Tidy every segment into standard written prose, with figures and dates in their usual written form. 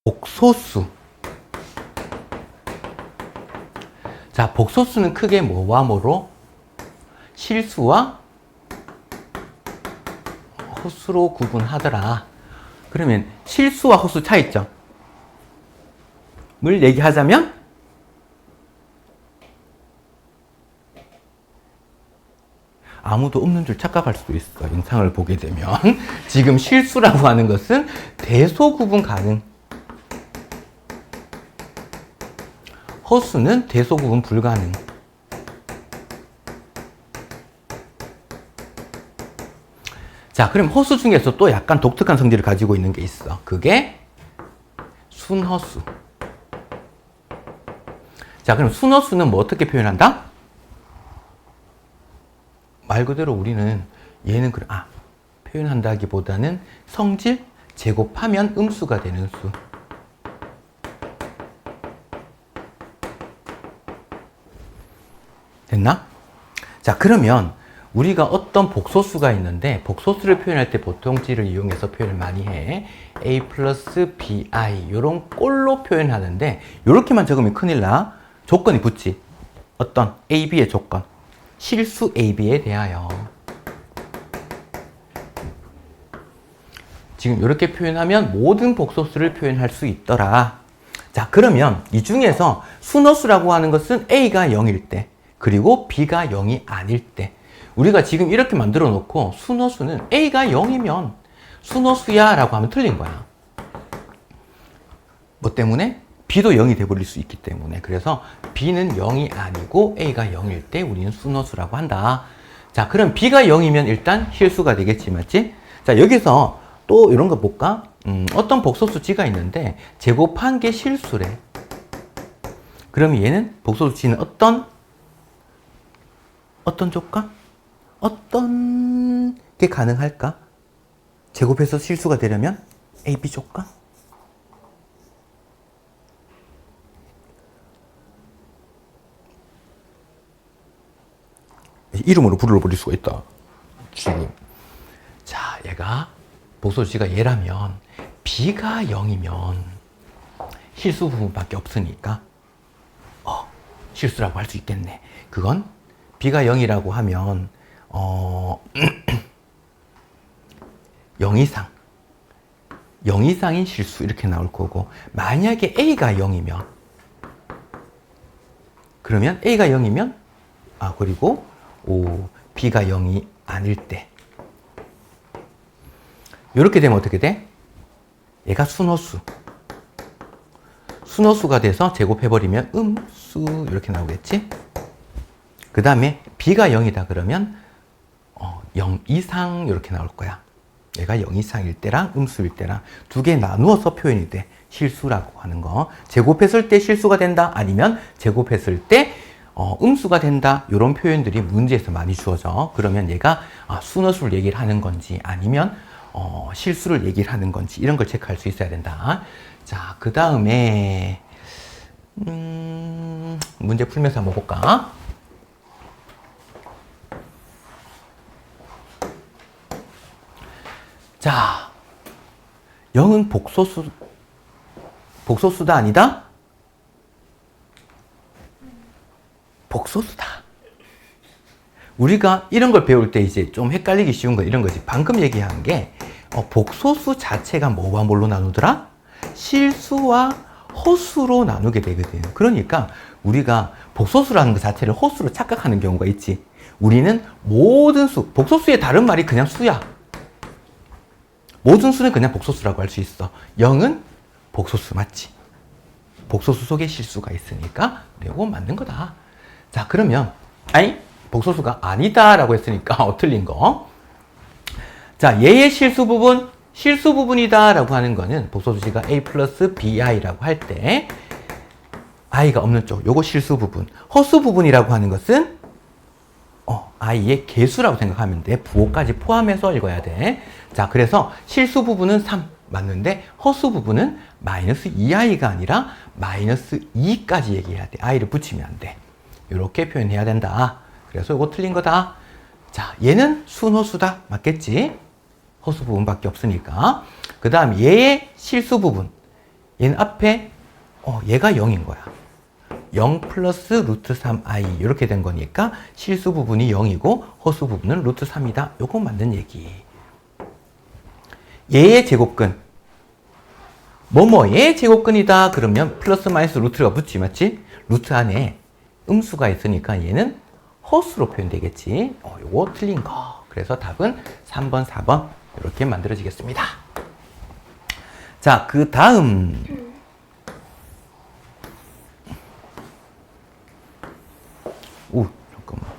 복소수. 자, 복소수는 크게 뭐와 뭐로? 실수와 허수로 구분하더라. 그러면 실수와 허수 차이점을 얘기하자면 아무도 없는 줄 착각할 수도 있어. 영상을 보게 되면. 지금 실수라고 하는 것은 대소 구분 가능. 허수는 대소 구분 불가능. 자, 그럼 허수 중에서 또 약간 독특한 성질을 가지고 있는 게 있어. 그게 순허수. 자, 그럼 순허수는 뭐 어떻게 표현한다? 말 그대로 우리는 얘는 표현한다기보다는 성질 제곱하면 음수가 되는 수. 됐나? 자, 그러면 우리가 어떤 복소수가 있는데 복소수를 표현할 때 보통지를 이용해서 표현을 많이 해. a 플러스 bi 이런 꼴로 표현하는데 이렇게만 적으면 큰일 나. 조건이 붙지. 어떤 a, b의 조건. 실수 a, b에 대하여. 지금 이렇게 표현하면 모든 복소수를 표현할 수 있더라. 자, 그러면 이 중에서 순허수라고 하는 것은 a가 0일 때 그리고 b가 0이 아닐 때 우리가 지금 이렇게 만들어 놓고 순허수는 a가 0이면 순허수야 라고 하면 틀린 거야. 뭐 때문에? b도 0이 돼버릴 수 있기 때문에. 그래서 b는 0이 아니고 a가 0일 때 우리는 순허수라고 한다. 자, 그럼 b가 0이면 일단 실수가 되겠지, 맞지? 자, 여기서 또 이런 거 볼까? 어떤 복소수지가 있는데 제곱한 게 실수래. 그럼 얘는 복소수지는 어떤 조건? 어떤 게 가능할까? 제곱해서 실수가 되려면 A, B 조건? 이름으로 불러버릴 수가 있다. 지금. 자, 얘가 복소수지가 얘라면 B가 0이면 실수 부분밖에 없으니까 실수라고 할 수 있겠네. 그건 B가 0이라고 하면 0 이상인 실수 이렇게 나올 거고 만약에 A가 0이면 그러면 A가 0이면 그리고 B가 0이 아닐 때 이렇게 되면 어떻게 돼? 얘가 순허수가 돼서 제곱해버리면 음수 이렇게 나오겠지? 그 다음에 B가 0이다 그러면 0 이상 이렇게 나올 거야. 얘가 0 이상일 때랑 음수일 때랑 두 개 나누어서 표현이 돼. 실수라고 하는 거. 제곱했을 때 실수가 된다. 아니면 제곱했을 때 음수가 된다. 이런 표현들이 문제에서 많이 주어져. 그러면 얘가 순허수를 얘기를 하는 건지 아니면 실수를 얘기를 하는 건지 이런 걸 체크할 수 있어야 된다. 자, 그 다음에 문제 풀면서 한번 볼까? 자, 0은 복소수다 아니다? 복소수다. 우리가 이런 걸 배울 때 이제 좀 헷갈리기 쉬운 건 이런 거지. 방금 얘기한 게 복소수 자체가 뭐와 뭘로 나누더라? 실수와 허수로 나누게 되거든. 그러니까 우리가 복소수라는 것 자체를 허수로 착각하는 경우가 있지. 우리는 모든 복소수의 다른 말이 그냥 수야. 모든 수는 그냥 복소수라고 할 수 있어. 0은 복소수 맞지? 복소수 속에 실수가 있으니까 이거 맞는 거다. 자, 그러면 복소수가 아니다 라고 했으니까 틀린 거. 자, 얘의 실수 부분이다 라고 하는 거는 복소수지가 A 플러스 BI라고 할 때 I가 없는 쪽, 요거 실수 부분. 허수 부분이라고 하는 것은 I의 개수라고 생각하면 돼. 부호까지 포함해서 읽어야 돼. 자, 그래서 실수 부분은 3 맞는데 허수 부분은 마이너스 2i가 아니라 마이너스 2까지 얘기해야 돼. i를 붙이면 안 돼. 이렇게 표현해야 된다. 그래서 이거 틀린 거다. 자, 얘는 순허수다. 맞겠지? 허수 부분밖에 없으니까. 그 다음 얘의 실수 부분. 얘는 앞에 얘가 0인 거야. 0 플러스 루트 3i 이렇게 된 거니까 실수 부분이 0이고 허수 부분은 루트 3이다. 요거 맞는 얘기. 얘의 제곱근 뭐뭐의 제곱근이다 그러면 플러스 마이너스 루트가 붙지 맞지? 루트 안에 음수가 있으니까 얘는 허수로 표현되겠지. 요거 틀린 거. 그래서 답은 3번, 4번 이렇게 만들어지겠습니다. 자, 그 다음 잠깐만.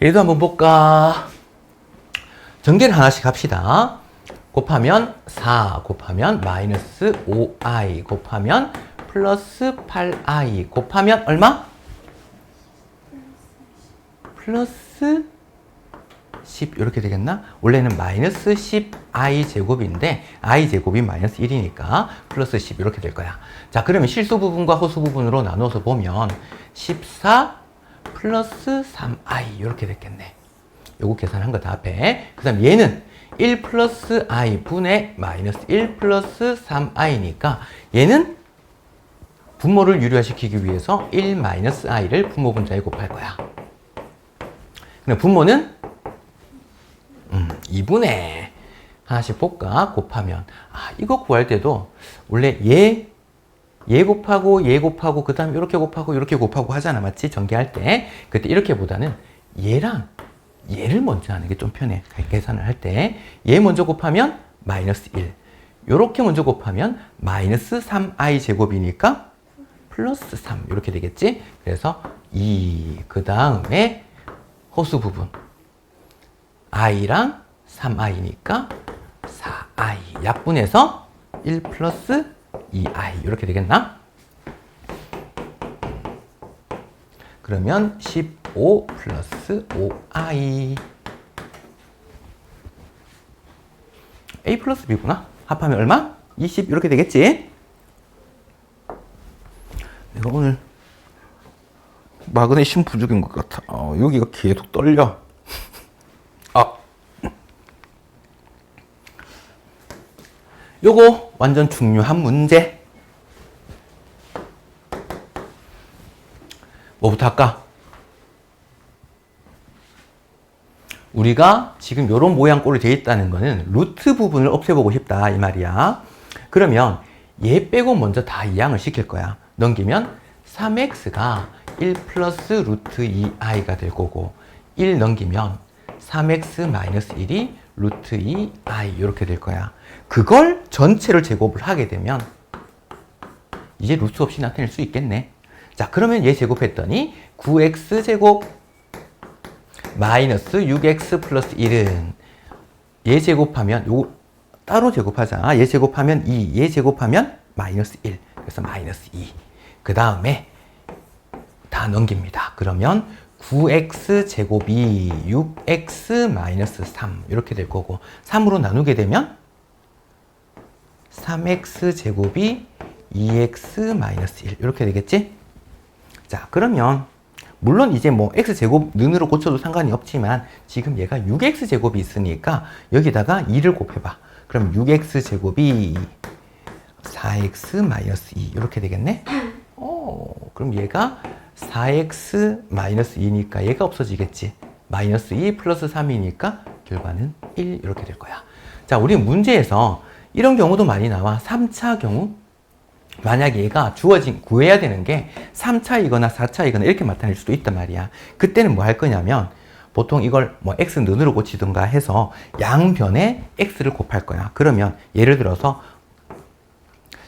얘도 한번 볼까? 전개를 하나씩 합시다. 곱하면 4 곱하면 마이너스 5i 곱하면 플러스 8i 곱하면 얼마? 플러스 10 이렇게 되겠나? 원래는 마이너스 10i 제곱인데 i 제곱이 마이너스 1이니까 플러스 10 이렇게 될 거야. 자, 그러면 실수 부분과 허수 부분으로 나눠서 보면 14 플러스 3i 이렇게 됐겠네. 요거 계산한 거다 앞에. 그 다음 얘는 1 플러스 i 분의 마이너스 1 플러스 3i니까 얘는 분모를 유리화시키기 위해서 1 마이너스 i를 분모 분자에 곱할 거야. 그럼 분모는 2분의 하나씩 볼까? 곱하면 이거 구할 때도 원래 얘 곱하고 그 다음 이렇게 곱하고 하잖아. 맞지? 전개할 때. 그때 이렇게보다는 얘랑 얘를 먼저 하는 게 좀 편해. 계산을 할 때. 얘 먼저 곱하면 마이너스 1. 요렇게 먼저 곱하면 마이너스 3i 제곱이니까 플러스 3. 이렇게 되겠지? 그래서 2. 그 다음에 허수 부분. i랑 3i니까 4i. 약분해서 1 플러스 2i. 이렇게 되겠나? 그러면 15 플러스 5i. a 플러스 b구나. 합하면 얼마? 20 이렇게 되겠지? 내가 오늘 마그네슘 부족인 것 같아. 여기가 계속 떨려. 요거 완전 중요한 문제. 뭐부터 할까? 우리가 지금 요런 모양꼴로 되어 있다는 거는 루트 부분을 없애보고 싶다 이 말이야. 그러면 얘 빼고 먼저 다 이항을 시킬 거야. 넘기면 3x가 1 플러스 루트 2i가 될 거고 1 넘기면 3x 마이너스 1이 루트 2i 이렇게 될 거야. 그걸 전체를 제곱을 하게 되면 이제 루트 없이 나타낼 수 있겠네. 자, 그러면 얘 제곱했더니 9x 제곱 마이너스 6x 플러스 1은 얘 제곱하면 요 따로 제곱하자. 얘 제곱하면 2, 얘 제곱하면 마이너스 1. 그래서 마이너스 2. 그 다음에 다 넘깁니다. 그러면 9x 제곱이 6x 마이너스 3 이렇게 될 거고 3으로 나누게 되면 3x 제곱이 2x 마이너스 1 이렇게 되겠지? 자, 그러면 물론 이제 뭐 x제곱 는으로 고쳐도 상관이 없지만 지금 얘가 6x 제곱이 있으니까 여기다가 2를 곱해봐. 그럼 6x 제곱이 4x 마이너스 2 이렇게 되겠네? 그럼 얘가 4x 마이너스 2니까 얘가 없어지겠지. 마이너스 2 플러스 3이니까 결과는 1 이렇게 될 거야. 자, 우리 문제에서 이런 경우도 많이 나와. 3차 경우 만약에 얘가 구해야 되는 게 3차이거나 4차이거나 이렇게 나타낼 수도 있단 말이야. 그때는 뭐 할 거냐면 보통 이걸 뭐 x 는으로 고치든가 해서 양변에 x를 곱할 거야. 그러면 예를 들어서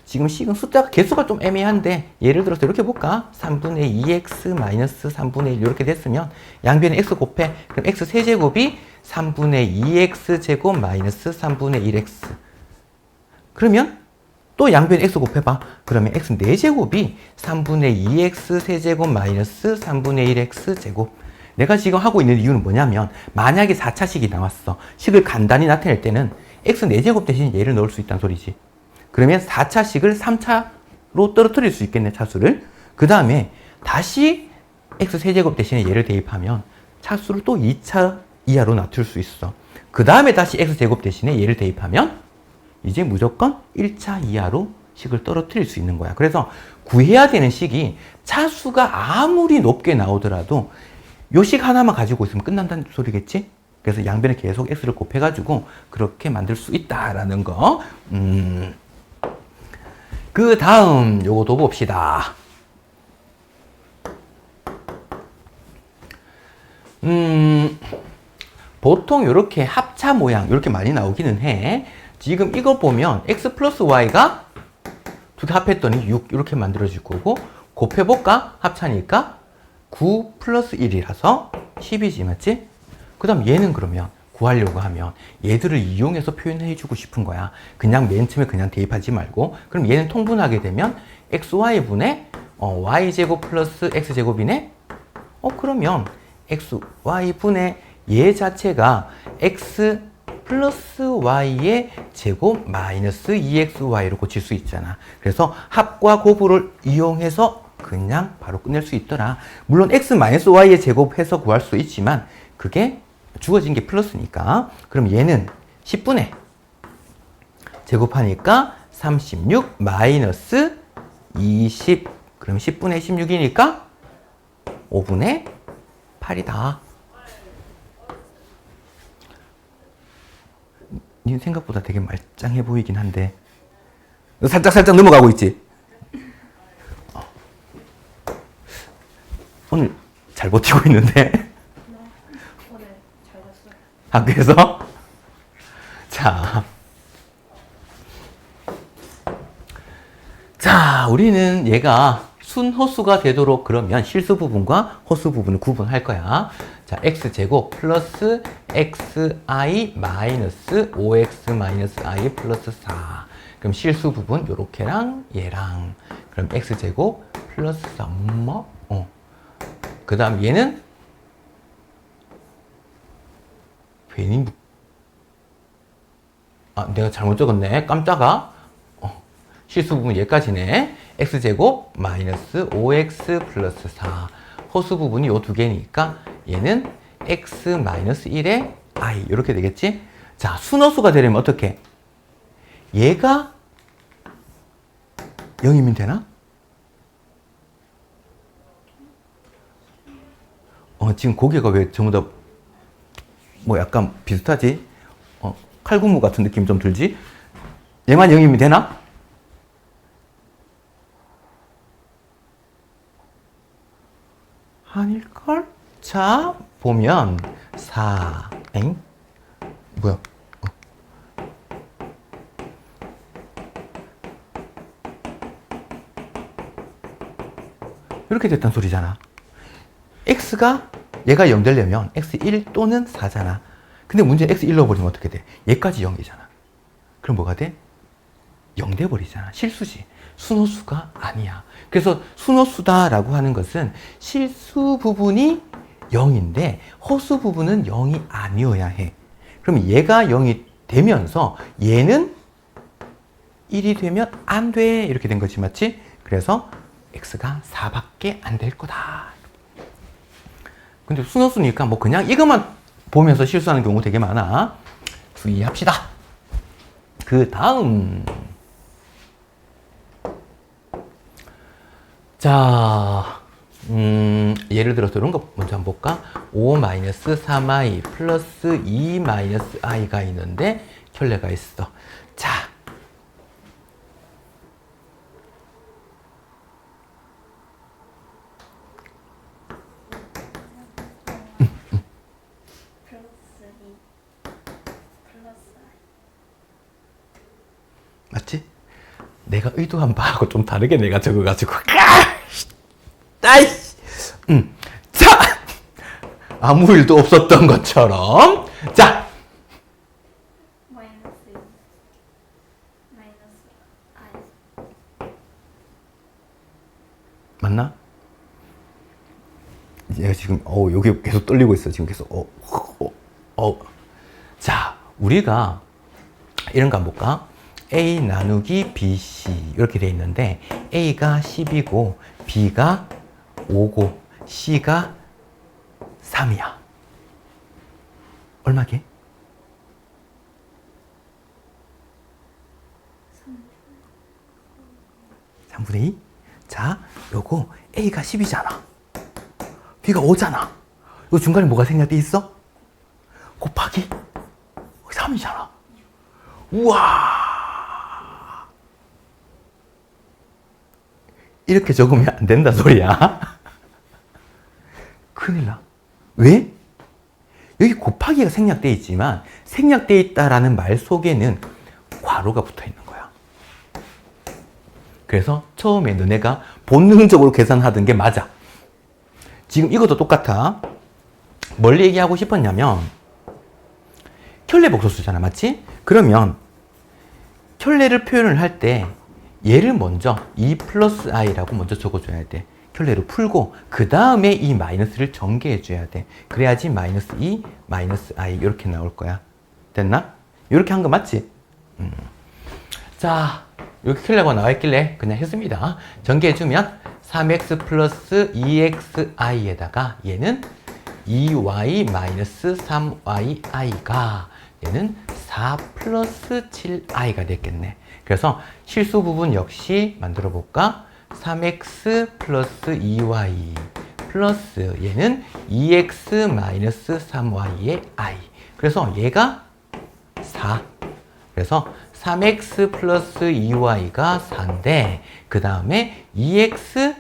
지금 숫자가 개수가 좀 애매한데 예를 들어서 이렇게 볼까? 3분의 2x 마이너스 3분의 1 이렇게 됐으면 양변에 x 곱해. 그럼 x 세제곱이 3분의 2x 제곱 마이너스 3분의 1x. 그러면 또 양변에 x 곱해봐. 그러면 x 4제곱이 3분의 2x 세제곱 마이너스 3분의 1x 제곱. 내가 지금 하고 있는 이유는 뭐냐면 만약에 4차식이 나왔어. 식을 간단히 나타낼 때는 x 4제곱 대신 얘를 넣을 수 있다는 소리지. 그러면 4차식을 3차로 떨어뜨릴 수 있겠네, 차수를. 그 다음에 다시 x 세제곱 대신에 얘를 대입하면 차수를 또 2차 이하로 낮출 수 있어. 그 다음에 다시 x 제곱 대신에 얘를 대입하면 이제 무조건 1차 이하로 식을 떨어뜨릴 수 있는 거야. 그래서 구해야 되는 식이 차수가 아무리 높게 나오더라도 요 식 하나만 가지고 있으면 끝난다는 소리겠지? 그래서 양변에 계속 x를 곱해가지고 그렇게 만들 수 있다라는 거. 그 다음 요것도 봅시다. 보통 이렇게 합차 모양 이렇게 많이 나오기는 해. 지금 이거 보면 x 플러스 y가 두 개 합했더니 6 이렇게 만들어질 거고, 곱해볼까? 합차니까 9 플러스 1이라서 10이지, 맞지? 그 다음 얘는 그러면 구하려고 하면 얘들을 이용해서 표현해 주고 싶은 거야. 그냥 맨 처음에 그냥 대입하지 말고. 그럼 얘는 통분하게 되면 xy분의 y제곱 플러스 x제곱이네? 그러면 xy분의 얘 자체가 x 플러스 y의 제곱 마이너스 2xy로 고칠 수 있잖아. 그래서 합과 곱을 이용해서 그냥 바로 끝낼 수 있더라. 물론 x 마이너스 y의 제곱해서 구할 수 있지만 그게 주어진 게 플러스니까. 그럼 얘는 10분의 제곱하니까 36 마이너스 20. 그럼 10분의 16이니까 5분의 8이다. 니 생각보다 되게 말짱해 보이긴 한데 살짝 넘어가고 있지? 오늘 잘 버티고 있는데? 오늘 잘 됐어요. 학교에서? 자, 우리는 얘가 순호수가 되도록 그러면 실수 부분과 호수 부분을 구분할 거야. 자, x제곱 플러스 xi 마이너스 5x 마이너스 i 플러스 4. 그럼 실수 부분 요렇게랑 얘랑. 그럼 x제곱 플러스 3. 그 다음 얘는 괜히 내가 잘못 적었네. 깜짝아. 실수 부분 얘까지네. x제곱 마이너스 5x 플러스 4. 호수 부분이 요 두 개니까 얘는 x 마이너스 1에 i 이렇게 되겠지? 자, 순호수가 되려면 어떻게? 얘가 0이면 되나? 지금 고개가 왜 전부 다 뭐 약간 비슷하지? 칼군무 같은 느낌 좀 들지? 얘만 0이면 되나? 아닐걸? 자, 보면 4, 뭐야? 이렇게 됐단 소리잖아. x가 얘가 0 되려면 x1 또는 4잖아. 근데 문제는 x1 넣어버리면 어떻게 돼? 얘까지 0이잖아. 그럼 뭐가 돼? 0 돼버리잖아. 실수지. 순호수가 아니야. 그래서 순호수다라고 하는 것은 실수 부분이 0인데 호수 부분은 0이 아니어야 해. 그럼 얘가 0이 되면서 얘는 1이 되면 안 돼. 이렇게 된 거지, 맞지? 그래서 x가 4밖에 안 될 거다. 근데 순호수니까 뭐 그냥 이것만 보면서 실수하는 경우 되게 많아. 주의합시다. 그 다음. 자, 예를 들어서 이런 거 먼저 한번 볼까? 5-3i 플러스 2-i가 있는데 결례가 있어. 자, 플러스 2 플러스 i. 맞지? 내가 의도한 바하고 좀 다르게 내가 적어가지고 아이씨! 자! 아무 일도 없었던 것처럼 자! 마이너스 2 마이너스 i. 맞나? 얘가 지금 여기 계속 떨리고 있어. 지금 계속 자, 우리가 이런 거 한번 볼까? A 나누기 BC 이렇게 돼 있는데 A가 10이고 B가 5고 C가 3이야. 얼마게? 3분의 2? 자, 요거 A가 10이잖아. B가 5잖아. 요 중간에 뭐가 생략돼 있어? 곱하기 3이잖아. 우와! 이렇게 적으면 안 된다 소리야. 큰일 나. 왜? 여기 곱하기가 생략돼 있지만 생략돼 있다라는 말 속에는 괄호가 붙어 있는 거야. 그래서 처음에 너네가 본능적으로 계산하던 게 맞아. 지금 이것도 똑같아. 뭘 얘기하고 싶었냐면 켤레 복소수잖아, 맞지? 그러면 켤레를 표현을 할 때 얘를 먼저 2 플러스 i라고 먼저 적어줘야 돼. 켤레를 풀고 그 다음에 이 마이너스를 전개해 줘야 돼. 그래야지 마이너스 2, 마이너스 i 이렇게 나올 거야. 됐나? 이렇게 한 거 맞지? 자, 이렇게 켤레가 나와 있길래 그냥 했습니다. 전개해 주면 3x 플러스 2xi에다가 얘는 2y 마이너스 3yi가 얘는 4 플러스 7i가 됐겠네. 그래서 실수 부분 역시 만들어 볼까? 3x 플러스 2y 플러스 얘는 2x 마이너스 3y의 i. 그래서 얘가 4. 그래서 3x 플러스 2y가 4인데 그 다음에 2x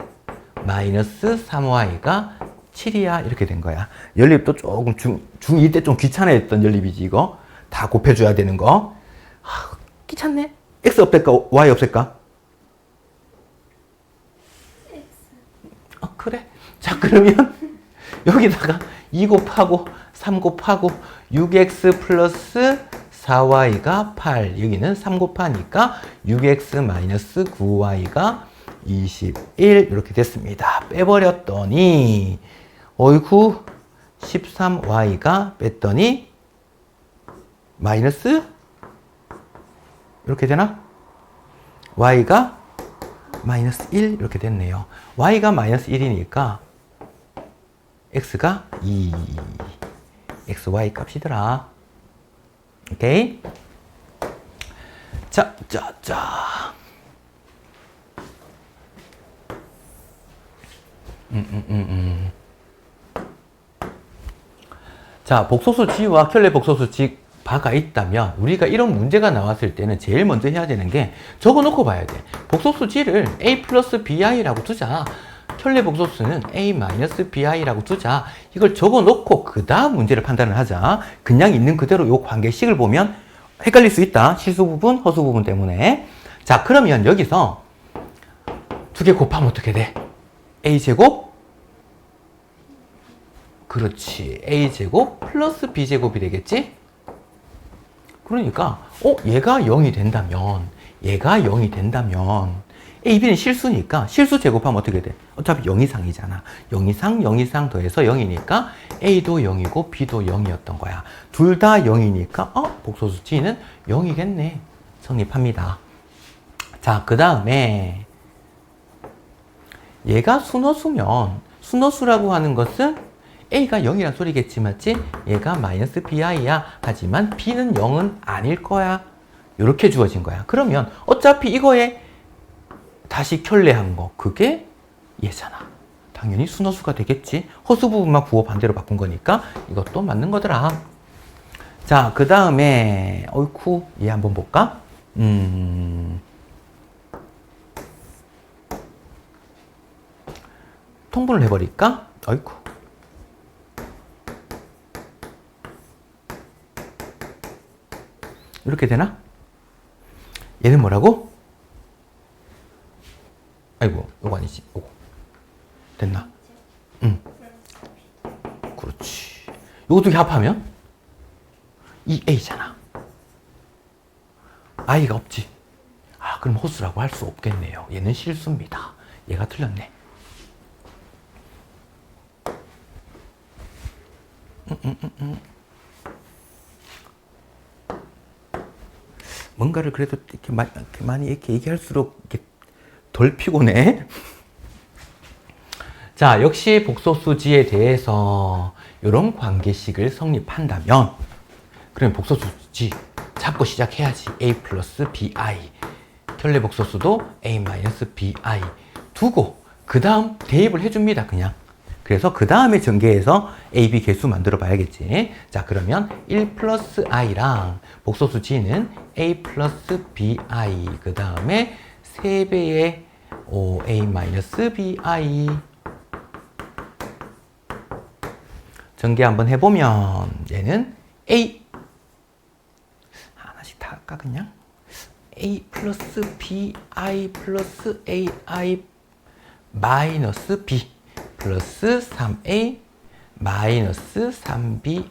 마이너스 3y가 7이야. 이렇게 된 거야. 연립도 조금 중2 때 좀 귀찮아했던 연립이지 이거. 다 곱해줘야 되는 거. 귀찮네. x 없앨까? y 없앨까? 그래. 자, 그러면 여기다가 2 곱하고 3 곱하고 6x 플러스 4y가 8. 여기는 3 곱하니까 6x 마이너스 9y가 21 이렇게 됐습니다. 빼버렸더니 어이구 13y가 뺐더니 마이너스 이렇게 되나? y가 마이너스 1 이렇게 됐네요. y가 마이너스 1이니까 x가 2 xy 값이더라. 오케이? 자. 자, 복소수 G와 켤레 복소수 G 바가 있다면 우리가 이런 문제가 나왔을 때는 제일 먼저 해야 되는 게 적어놓고 봐야 돼. 복소수 G를 A 플러스 BI라고 두자. 켤레 복소수는 A 마이너스 BI라고 두자. 이걸 적어놓고 그 다음 문제를 판단을 하자. 그냥 있는 그대로 요 관계식을 보면 헷갈릴 수 있다. 실수 부분, 허수 부분 때문에. 자, 그러면 여기서 두 개 곱하면 어떻게 돼? A제곱? 그렇지. A제곱 플러스 B제곱이 되겠지? 그러니까 얘가 0이 된다면 A, B는 실수니까 실수 제곱하면 어떻게 돼? 어차피 0 이상이잖아. 0 이상 더해서 0이니까 A도 0이고 B도 0이었던 거야. 둘 다 0이니까 복소수 G는 0이겠네. 성립합니다. 자, 그 다음에 얘가 순허수면 순허수라고 하는 것은 A가 0이란 소리겠지, 맞지? 얘가 마이너스 BI야. 하지만 B는 0은 아닐 거야. 이렇게 주어진 거야. 그러면 어차피 이거에 다시 켤레한 거, 그게 얘잖아. 당연히 순허수가 되겠지. 허수 부분만 부호 반대로 바꾼 거니까 이것도 맞는 거더라. 자, 그 다음에 어이쿠, 얘 한번 볼까? 통분을 해버릴까? 어이쿠. 이렇게 되나? 얘는 뭐라고? 아이고, 이거 아니지. 이거. 됐나? 응. 그렇지. 이거 두 개 합하면? 이 A잖아. I가 없지. 그럼 호수라고 할 수 없겠네요. 얘는 실수입니다. 얘가 틀렸네. 뭔가를 그래도 이렇게 많이 이렇게 얘기할수록 이렇게 덜 피곤해. 자, 자, 역시 복소수지에 대해서 이런 관계식을 성립한다면 그러면 복소수지 잡고 시작해야지. a 플러스 bi 결례 복소수도 a 마이너스 bi 두고 그 다음 대입을 해줍니다. 그냥. 그래서 그 다음에 전개해서 a, b 개수 만들어 봐야겠지. 자, 그러면 1 플러스 i랑 복소수 g는 a 플러스 bi 그 다음에 3배의 a 마이너스 bi 전개 한번 해보면 얘는 a 하나씩 다 할까 그냥? a 플러스 bi 플러스 ai 마이너스 b 플러스 3a 마이너스 3bi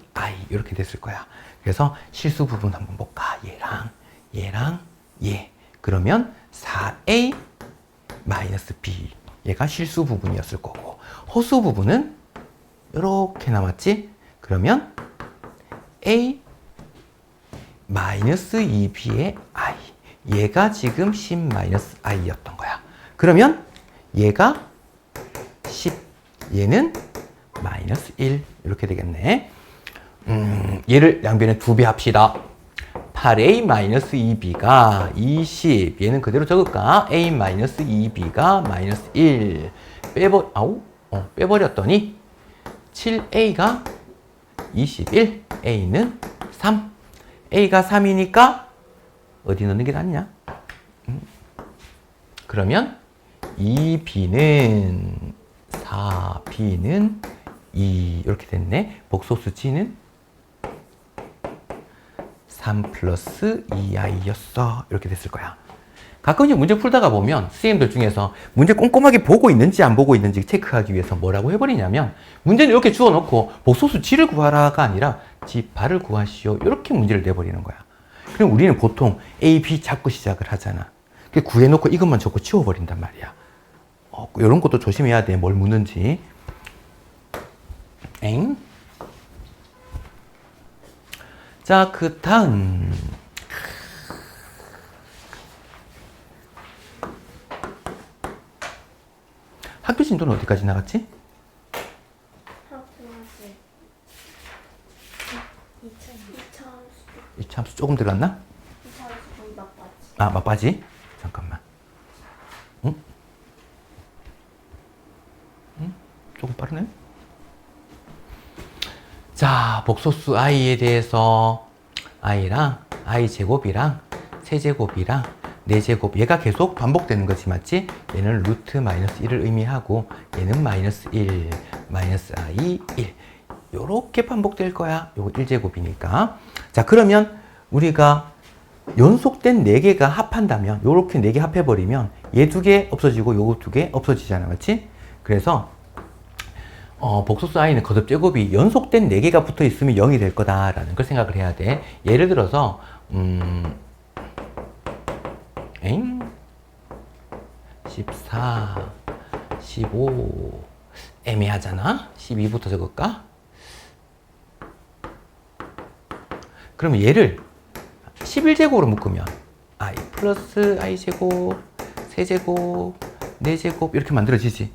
이렇게 됐을 거야. 그래서 실수 부분 한번 볼까? 얘랑 얘. 그러면 4a 마이너스 b 얘가 실수 부분이었을 거고 허수 부분은 이렇게 남았지? 그러면 a 마이너스 2b의 i 얘가 지금 10 마이너스 i였던 거야. 그러면 얘가 10 얘는 마이너스 1 이렇게 되겠네. 얘를 양변에 2배 합시다. 8a 마이너스 2b가 20 얘는 그대로 적을까? a 마이너스 2b가 마이너스 1 빼버렸더니 7a가 21 a는 3 a가 3이니까 어디 넣는 게 낫냐? 그러면 2b는 4, b는 2 이렇게 됐네. 복소수 g는 3 플러스 2i였어. 이렇게 됐을 거야. 가끔 이제 문제 풀다가 보면 선생님들 중에서 문제 꼼꼼하게 보고 있는지 안 보고 있는지 체크하기 위해서 뭐라고 해버리냐면 문제는 이렇게 주워놓고 복소수 g를 구하라가 아니라 g 바를 구하시오. 이렇게 문제를 내버리는 거야. 그럼 우리는 보통 a, b 잡고 시작을 하잖아. 구해놓고 이것만 적고 치워버린단 말이야. 이런 것도 조심해야 돼. 뭘 묻는지. 엥? 자, 그 다음. 학교 진도는 어디까지 나갔지? 플러스 2차 함수 조금 들어갔나? 2차함수 거의 막바지. 아, 막바지? 잠깐만. 응? 조금 빠르네? 자, 복소수 i에 대해서 i랑 i제곱이랑 세제곱이랑 4제곱 얘가 계속 반복되는 거지 맞지? 얘는 루트 마이너스 1을 의미하고 얘는 마이너스 1 마이너스 i 1 요렇게 반복될 거야. 요거 1제곱이니까. 자, 그러면 우리가 연속된 4개가 합한다면 요렇게 4개 합해버리면 얘 2개 없어지고 요거 2개 없어지잖아 맞지? 그래서 복소수 i는 거듭 제곱이 연속된 4개가 붙어 있으면 0이 될 거다라는 걸 생각을 해야 돼. 예를 들어서 14, 15 애매하잖아. 12부터 적을까? 그러면 얘를 11제곱으로 묶으면 i 플러스 i제곱, 세제곱, 4제곱 이렇게 만들어지지.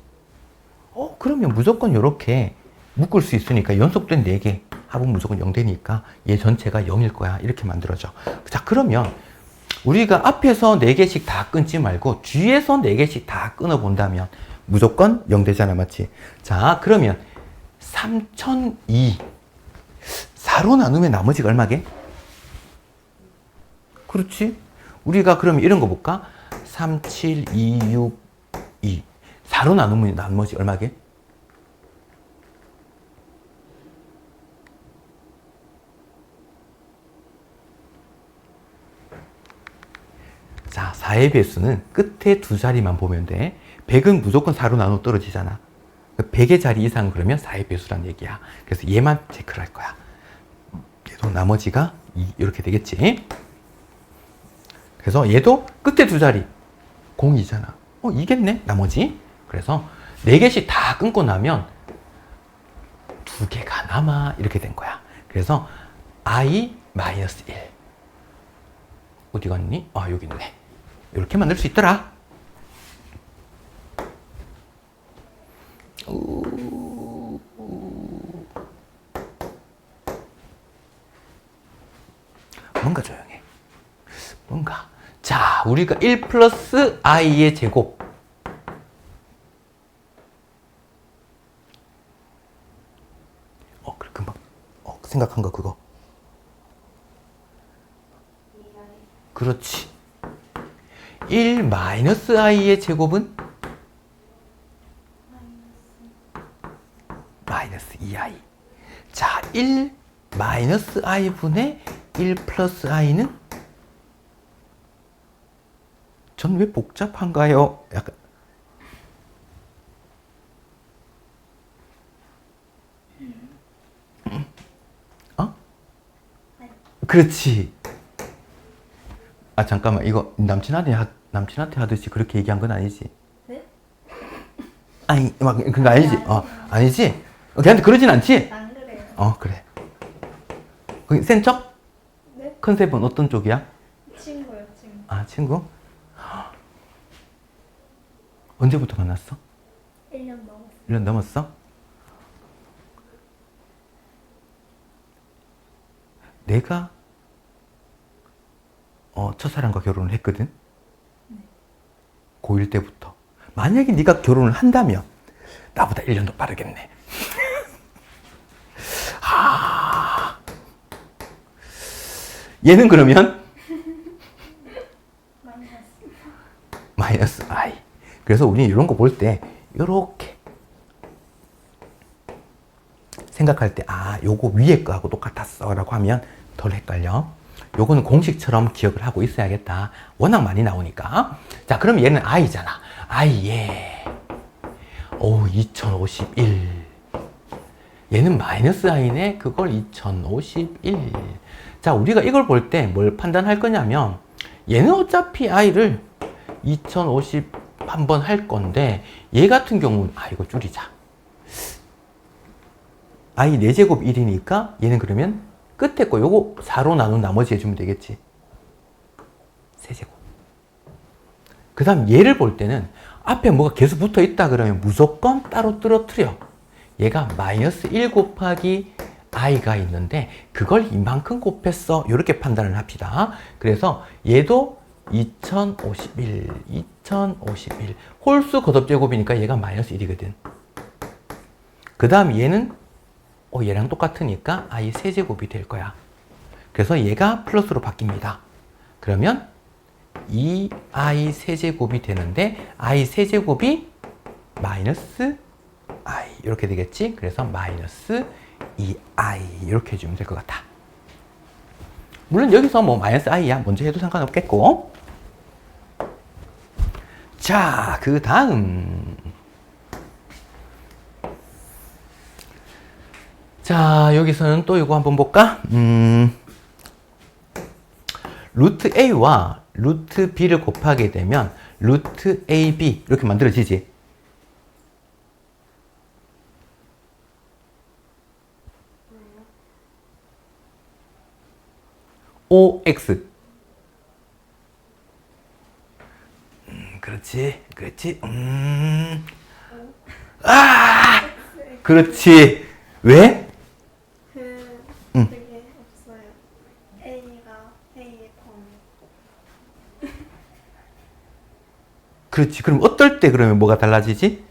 그러면 무조건 이렇게 묶을 수 있으니까 연속된 4개 합은 무조건 0 되니까 얘 전체가 0일 거야. 이렇게 만들어져. 자, 그러면 우리가 앞에서 4개씩 다 끊지 말고 뒤에서 4개씩 다 끊어 본다면 무조건 0 되잖아. 맞지? 자, 그러면 3002 4로 나누면 나머지가 얼마게? 그렇지? 우리가 그러면 이런 거 볼까? 37262 4로 나누면 나머지 얼마게? 자, 4의 배수는 끝에 2자리만 보면 돼. 100은 무조건 4로 나눠 떨어지잖아. 100의 자리 이상 그러면 4의 배수란 얘기야. 그래서 얘만 체크를 할 거야. 얘도 나머지가 2 이렇게 되겠지. 그래서 얘도 끝에 2자리 0이잖아. 이겠네 나머지. 그래서 4개씩 다 끊고 나면 2개가 남아 이렇게 된 거야. 그래서 i-1 어디 갔니? 여기 있네. 이렇게 만들 수 있더라. 뭔가 조용해. 뭔가. 자, 우리가 1 플러스 i의 제곱. 그래, 금방. 생각한 거 그거. 그렇지. 1 마이너스 i의 제곱은? 마이너스 2i. 자, 1 마이너스 i분의 1 플러스 i는? 전 왜 복잡한가요? 약간. 그렇지. 아, 잠깐만. 이거 남친한테 하듯이 그렇게 얘기한 건 아니지? 네? 아니, 막, 그거 아니지? 아니지? 걔한테 그러진 않지? 안 그래요. 그래. 센 척? 네? 컨셉은 어떤 쪽이야? 친구요, 친구. 아, 친구? 언제부터 만났어? 1년 넘었어요. 1년 넘었어? 내가 첫사랑과 결혼을 했거든? 고1 때부터. 만약에 네가 결혼을 한다면 나보다 1년도 빠르겠네. 얘는 그러면? 마이너스 i. 그래서 우리는 이런 거 볼 때 이렇게 생각할 때 요거 위에 거하고 똑같았어 라고 하면 덜 헷갈려. 요거는 공식처럼 기억을 하고 있어야겠다. 워낙 많이 나오니까. 자, 그럼 얘는 i잖아. i에 2051. 얘는 마이너스 i네. 그걸 2051. 자, 우리가 이걸 볼 때 뭘 판단할 거냐면 얘는 어차피 i를 2050 한번 할 건데 얘 같은 경우는 이거 줄이자. i 4제곱 1이니까 얘는 그러면 끝에 거 요거 4로 나눈 나머지 해주면 되겠지. 세제곱. 그 다음 얘를 볼 때는 앞에 뭐가 계속 붙어 있다 그러면 무조건 따로 떨어뜨려. 얘가 마이너스 1 곱하기 i가 있는데 그걸 이만큼 곱했어. 이렇게 판단을 합시다. 그래서 얘도 2051 홀수 거듭제곱이니까 얘가 마이너스 1이거든. 그 다음 얘는 얘랑 똑같으니까 i 세제곱이 될 거야. 그래서 얘가 플러스로 바뀝니다. 그러면 2i 세제곱이 되는데 i 세제곱이 마이너스 i 이렇게 되겠지? 그래서 마이너스 2i 이렇게 해주면 될 것 같아. 물론 여기서 뭐 마이너스 i야. 먼저 해도 상관없겠고. 자, 그 다음. 자, 여기서는 또 이거 한번 볼까? 루트 a와 루트 b를 곱하게 되면 루트 ab 이렇게 만들어지지. ox. 그렇지, 그렇지. 그렇지. 왜? 그게 없어요. A가 A의 범위. 그렇지. 그럼 어떨 때 그러면 뭐가 달라지지?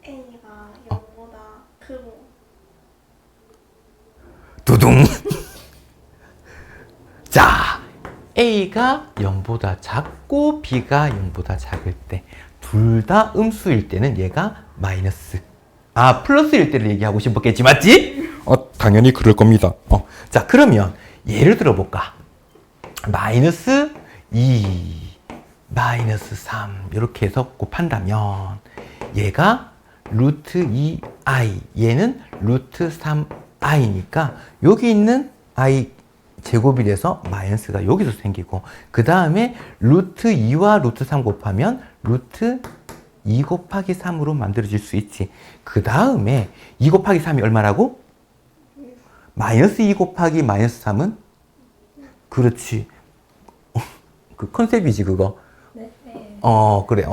A가 0보다 크고. 두둥. 자, A가 0보다 작고 B가 0보다 작을 때 둘 다 음수일 때는 얘가 마이너스. 플러스일 때를 얘기하고 싶었겠지, 맞지? 당연히 그럴 겁니다. 자, 그러면 예를 들어 볼까? 마이너스 2, 마이너스 3 이렇게 해서 곱한다면 얘가 루트 2i, 얘는 루트 3i니까 여기 있는 i 제곱이 돼서 마이너스가 여기서 생기고 그 다음에 루트 2와 루트 3 곱하면 루트 2 곱하기 3으로 만들어질 수 있지. 그 다음에 2 곱하기 3이 얼마라고? 마이너스 2 곱하기 마이너스 3은? 그렇지. 그 컨셉이지 그거. 네. 네. 그래.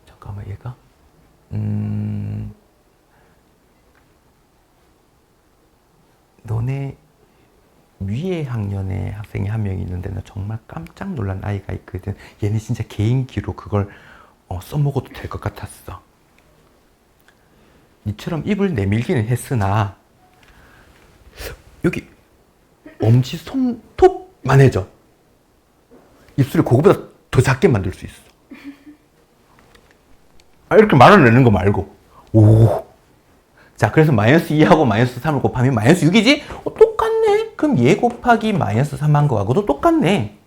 잠깐만 얘가 내 위에 학년의 학생이 한 명 있는데 나 정말 깜짝 놀란 아이가 있거든. 얘는 진짜 개인기로 그걸 써먹어도 될 것 같았어. 이처럼 입을 내밀기는 했으나 여기 엄지 손톱만 해줘. 입술을 그거보다 더 작게 만들 수 있어. 이렇게 말아내는 거 말고. 오. 자, 그래서 마이너스 2하고 마이너스 3을 곱하면 마이너스 6이지? 똑같네. 그럼 얘 곱하기 마이너스 3한 거하고도 똑같네.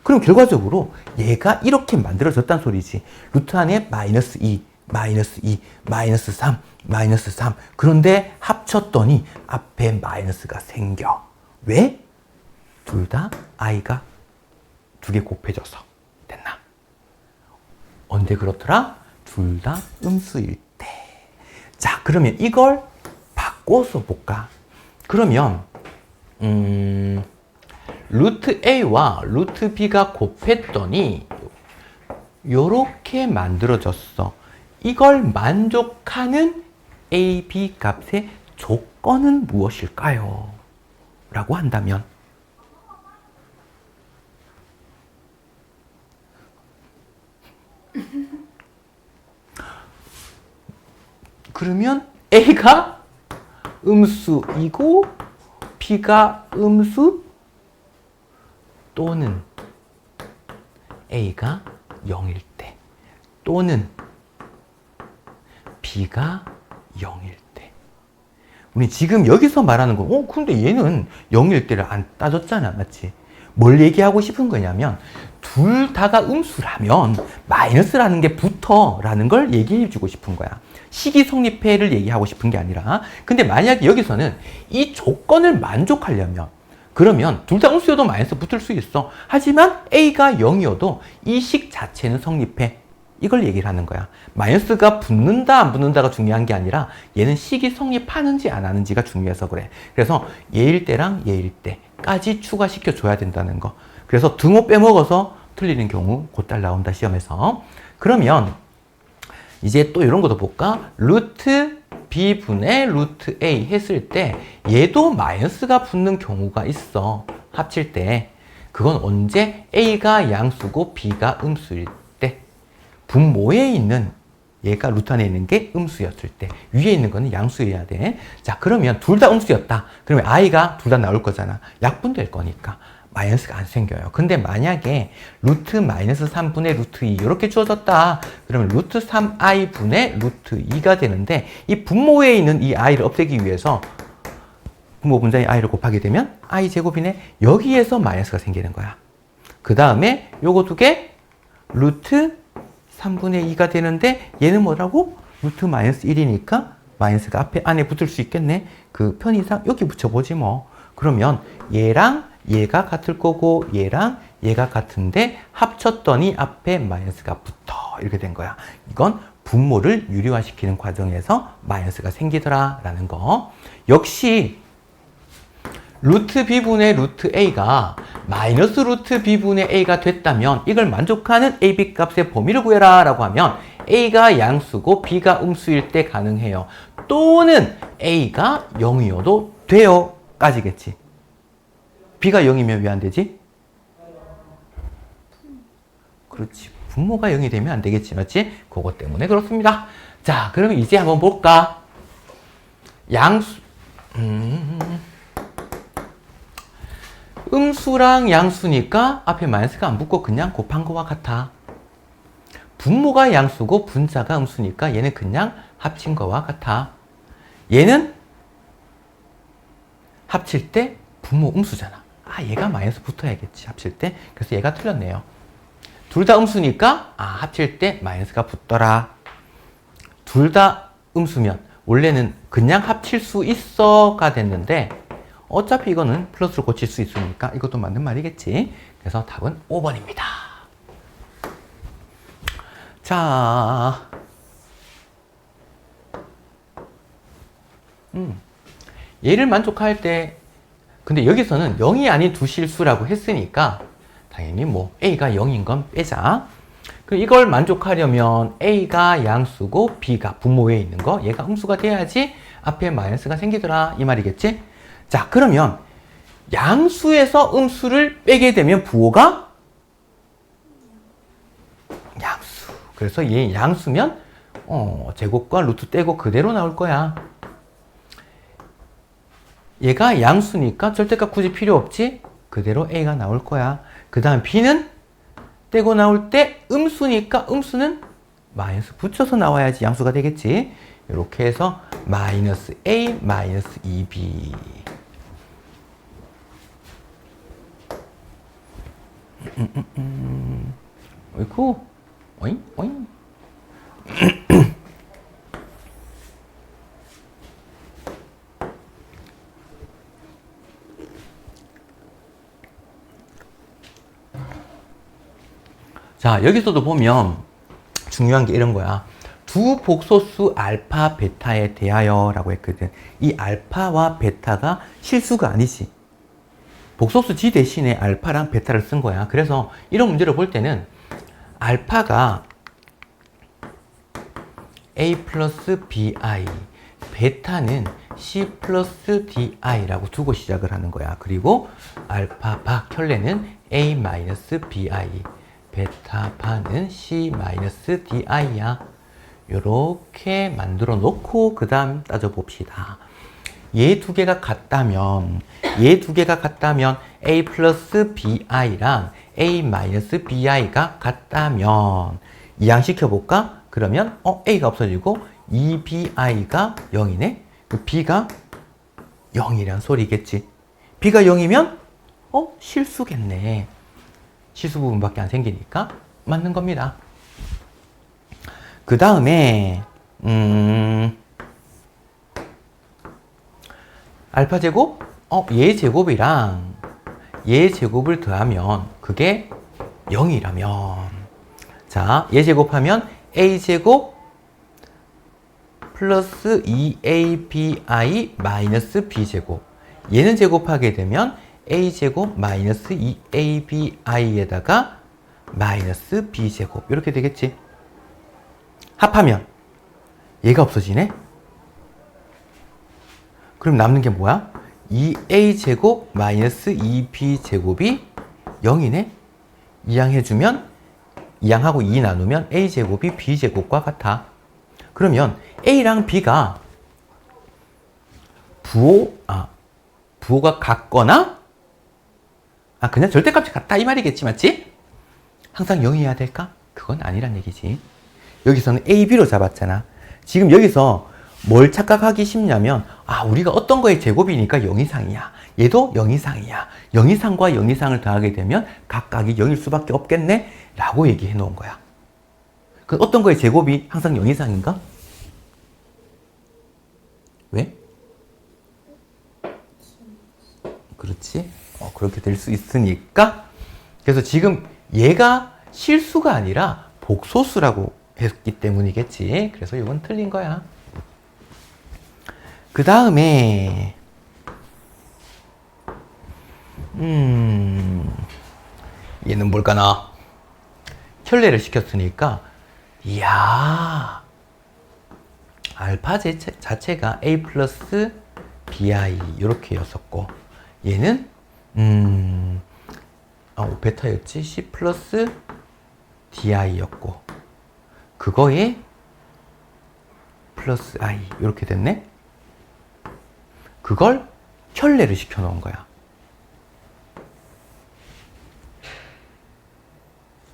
그럼 결과적으로 얘가 이렇게 만들어졌단 소리지. 루트 안에 마이너스 2, 마이너스 2, 마이너스 3, 마이너스 3. 그런데 합쳤더니 앞에 마이너스가 생겨. 왜? 둘 다 i가 두 개 곱해져서. 됐나? 언제 그렇더라? 둘 다 음수일 때. 자, 그러면 이걸 바꿔서 볼까? 그러면 루트 a와 루트 b가 곱했더니 요렇게 만들어졌어. 이걸 만족하는 a, b 값의 조건은 무엇일까요? 라고 한다면 그러면 a가 음수이고 b가 음수 또는 a가 0일 때 또는 b가 0일 때. 우리 지금 여기서 말하는 건 근데 얘는 0일 때를 안 따졌잖아. 맞지? 뭘 얘기하고 싶은 거냐면 둘 다가 음수라면 마이너스라는 게 붙어라는 걸 얘기해 주고 싶은 거야. 식이 성립해를 얘기하고 싶은 게 아니라. 근데 만약에 여기서는 이 조건을 만족하려면 그러면 둘 다 음수여도 마이너스 붙을 수 있어. 하지만 a가 0이어도 이 식 자체는 성립해. 이걸 얘기를 하는 거야. 마이너스가 붙는다 안 붙는다가 중요한 게 아니라 얘는 식이 성립하는지 안 하는지가 중요해서 그래. 그래서 얘일 때랑 얘일 때까지 추가시켜 줘야 된다는 거. 그래서 등호 빼먹어서 틀리는 경우 곧잘 나온다 시험에서. 그러면 이제 또 이런 것도 볼까? 루트 b분의 루트 a 했을 때 얘도 마이너스가 붙는 경우가 있어. 합칠 때. 그건 언제? a가 양수고 b가 음수일 때. 분모에 있는 얘가 루트 안에 있는 게 음수였을 때. 위에 있는 거는 양수여야 돼. 자, 그러면 둘 다 음수였다. 그러면 i가 둘 다 나올 거잖아. 약분될 거니까. 마이너스가 안 생겨요. 근데 만약에 루트 마이너스 3분의 루트 2 이렇게 주어졌다. 그러면 루트 3i 분의 루트 2가 되는데 이 분모에 있는 이 i를 없애기 위해서 분모 분자의 i를 곱하게 되면 i 제곱이네. 여기에서 마이너스가 생기는 거야. 그 다음에 요거 두 개 루트 3분의 2가 되는데 얘는 뭐라고? 루트 마이너스 1이니까 마이너스가 앞에 안에 붙을 수 있겠네. 그 편의상 여기 붙여보지 뭐. 그러면 얘랑 얘가 같을 거고 얘랑 얘가 같은데 합쳤더니 앞에 마이너스가 붙어. 이렇게 된 거야. 이건 분모를 유리화시키는 과정에서 마이너스가 생기더라 라는 거. 역시 루트 b분의 루트 a가 마이너스 루트 b분의 a가 됐다면 이걸 만족하는 a, b 값의 범위를 구해라 라고 하면 a가 양수고 b가 음수일 때 가능해요. 또는 a가 0이어도 돼요 까지겠지. b가 0이면 왜 안 되지? 그렇지. 분모가 0이 되면 안 되겠지. 맞지? 그것 때문에 그렇습니다. 자, 그러면 이제 한번 볼까? 양수 음수랑 양수니까 앞에 마이너스가 안 붙고 그냥 곱한 거와 같아. 분모가 양수고 분자가 음수니까 얘는 그냥 합친 거와 같아. 얘는 합칠 때 분모 음수잖아. 얘가 마이너스 붙어야겠지. 합칠 때. 그래서 얘가 틀렸네요. 둘 다 음수니까 합칠 때 마이너스가 붙더라. 둘 다 음수면 원래는 그냥 합칠 수 있어가 됐는데 어차피 이거는 플러스로 고칠 수 있으니까 이것도 맞는 말이겠지. 그래서 답은 5번입니다. 자, 얘를 만족할 때 근데 여기서는 0이 아닌 두 실수라고 했으니까 당연히 뭐 a가 0인 건 빼자. 그럼 이걸 만족하려면 a가 양수고 b가 분모에 있는 거 얘가 음수가 돼야지 앞에 마이너스가 생기더라 이 말이겠지. 자, 그러면 양수에서 음수를 빼게 되면 부호가 양수. 그래서 얘 양수면 제곱과 루트 떼고 그대로 나올 거야. 얘가 양수니까 절대값 굳이 필요 없지? 그대로 A가 나올 거야. 그 다음 B는 떼고 나올 때 음수니까 음수는 마이너스 붙여서 나와야지 양수가 되겠지. 이렇게 해서 마이너스 A 마이너스 2B. 어이쿠. 어잉? 어잉? 자, 여기서도 보면 중요한 게 이런 거야. 두 복소수 알파, 베타에 대하여 라고 했거든. 이 알파와 베타가 실수가 아니지. 복소수 G 대신에 알파랑 베타를 쓴 거야. 그래서 이런 문제를 볼 때는 알파가 A 플러스 BI, 베타는 C 플러스 DI라고 두고 시작을 하는 거야. 그리고 알파 바 켤레는 A 마이너스 BI, 베타 바는 C 마이너스 DI야. 요렇게 만들어 놓고 그 다음 따져봅시다. 얘 두 개가 같다면 A 플러스 BI랑 A 마이너스 BI가 같다면 이항시켜 볼까? 그러면 A가 없어지고 2BI가 0이네? 그 B가 0이란 소리겠지. B가 0이면 실수겠네. 실수 부분밖에 안 생기니까 맞는 겁니다. 그 다음에 알파 제곱? 얘 제곱이랑 얘 제곱을 더하면 그게 0이라면 자, 얘 제곱하면 A 제곱 플러스 2ABI 마이너스 B 제곱. 얘는 제곱하게 되면 A 제곱 마이너스 2ABI에다가 마이너스 B 제곱. 이렇게 되겠지. 합하면 얘가 없어지네. 그럼 남는 게 뭐야? 2A 제곱 마이너스 2B 제곱이 0이네. 이항해주면 이항하고 2 나누면 A 제곱이 B 제곱과 같아. 그러면 A랑 B가 부호가 같거나 그냥 절대값이 같다 이 말이겠지, 맞지? 항상 0이어야 될까? 그건 아니란 얘기지. 여기서는 A, B로 잡았잖아. 지금 여기서 뭘 착각하기 쉽냐면 우리가 어떤 거의 제곱이니까 0 이상이야. 얘도 0 이상이야. 0 이상과 0 이상을 더하게 되면 각각이 0일 수밖에 없겠네? 라고 얘기해 놓은 거야. 그 어떤 거의 제곱이 항상 0 이상인가? 왜? 그렇지? 그렇게 될 수 있으니까. 그래서 지금 얘가 실수가 아니라 복소수라고 했기 때문이겠지. 그래서 이건 틀린 거야. 그 다음에 얘는 뭘까나? 켤레를 시켰으니까 이야, 알파 자체가 A 플러스 BI 이렇게였었고 얘는 베타였지. C 플러스 DI였고 그거에 플러스 I 이렇게 됐네. 그걸 켤레를 시켜 놓은 거야.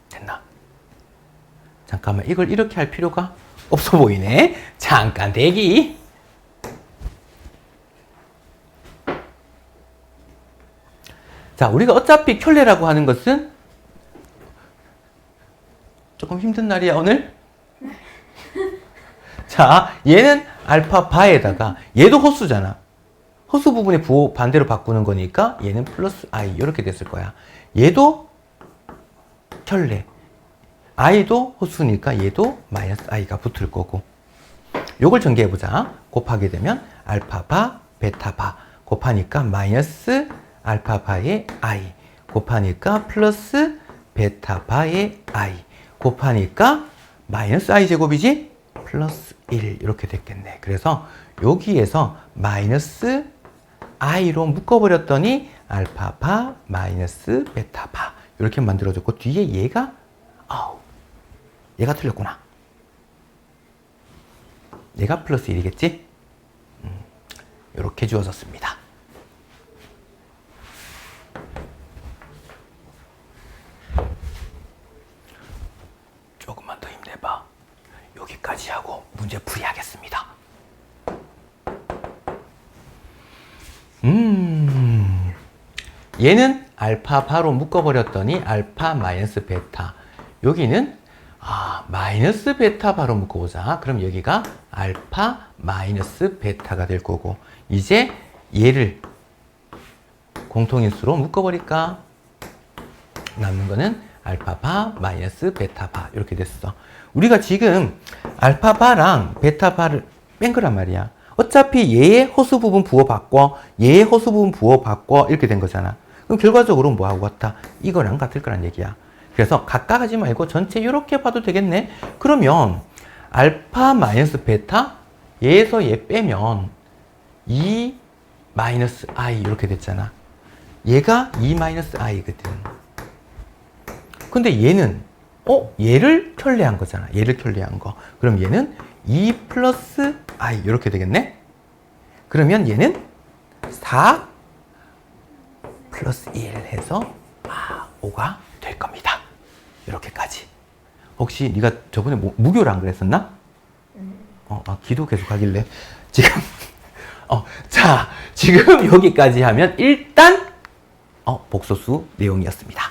됐나? 잠깐만, 이걸 이렇게 할 필요가 없어 보이네. 잠깐 대기. 자, 우리가 어차피 켤레라고 하는 것은 조금 힘든 날이야, 오늘? 자, 얘는 알파 바에다가 얘도 허수잖아. 허수 부분의 부호 반대로 바꾸는 거니까 얘는 플러스 I 이렇게 됐을 거야. 얘도 켤레. I도 허수니까 얘도 마이너스 I가 붙을 거고. 요걸 전개해보자. 곱하게 되면 알파 바, 베타 바. 곱하니까 마이너스 알파 바의 I. 곱하니까 플러스 베타 바의 I. 곱하니까 마이너스 I 제곱이지? 플러스 1 이렇게 됐겠네. 그래서 여기에서 마이너스 i로 묶어버렸더니 알파바 마이너스 베타바 이렇게 만들어졌고 뒤에 얘가 얘가 틀렸구나. 얘가 플러스 1이겠지? 이렇게 주어졌습니다. 조금만 더 힘내봐. 여기까지 하고 문제 풀이하겠습니다. 얘는 알파바로 묶어버렸더니 알파 마이너스 베타. 여기는 마이너스 베타 바로 묶어보자. 그럼 여기가 알파 마이너스 베타가 될 거고 이제 얘를 공통인수로 묶어버릴까? 남는 거는 알파바 마이너스 베타바 이렇게 됐어. 우리가 지금 알파바랑 베타바를 뺀 거란 말이야. 어차피 얘의 호수 부분 부호받고 얘의 호수 부분 부호받고 이렇게 된 거잖아. 그럼 결과적으로 뭐하고 같아? 이거랑 같을 거란 얘기야. 그래서 각각 하지 말고 전체 이렇게 봐도 되겠네. 그러면 알파 마이너스 베타 얘에서 얘 빼면 2 마이너스 i 이렇게 됐잖아. 얘가 2 마이너스 i거든. 근데 얘는 얘를 편리한 거잖아. 얘를 편리한 거. 그럼 얘는 2 플러스 i 이렇게 되겠네. 그러면 얘는 4 플러스 1 해서 5가 될 겁니다. 이렇게까지. 혹시 네가 저번에 무교를 안 그랬었나? 기도 계속 하길래 지금 자 지금 여기까지 하면 일단 복소수 내용이었습니다.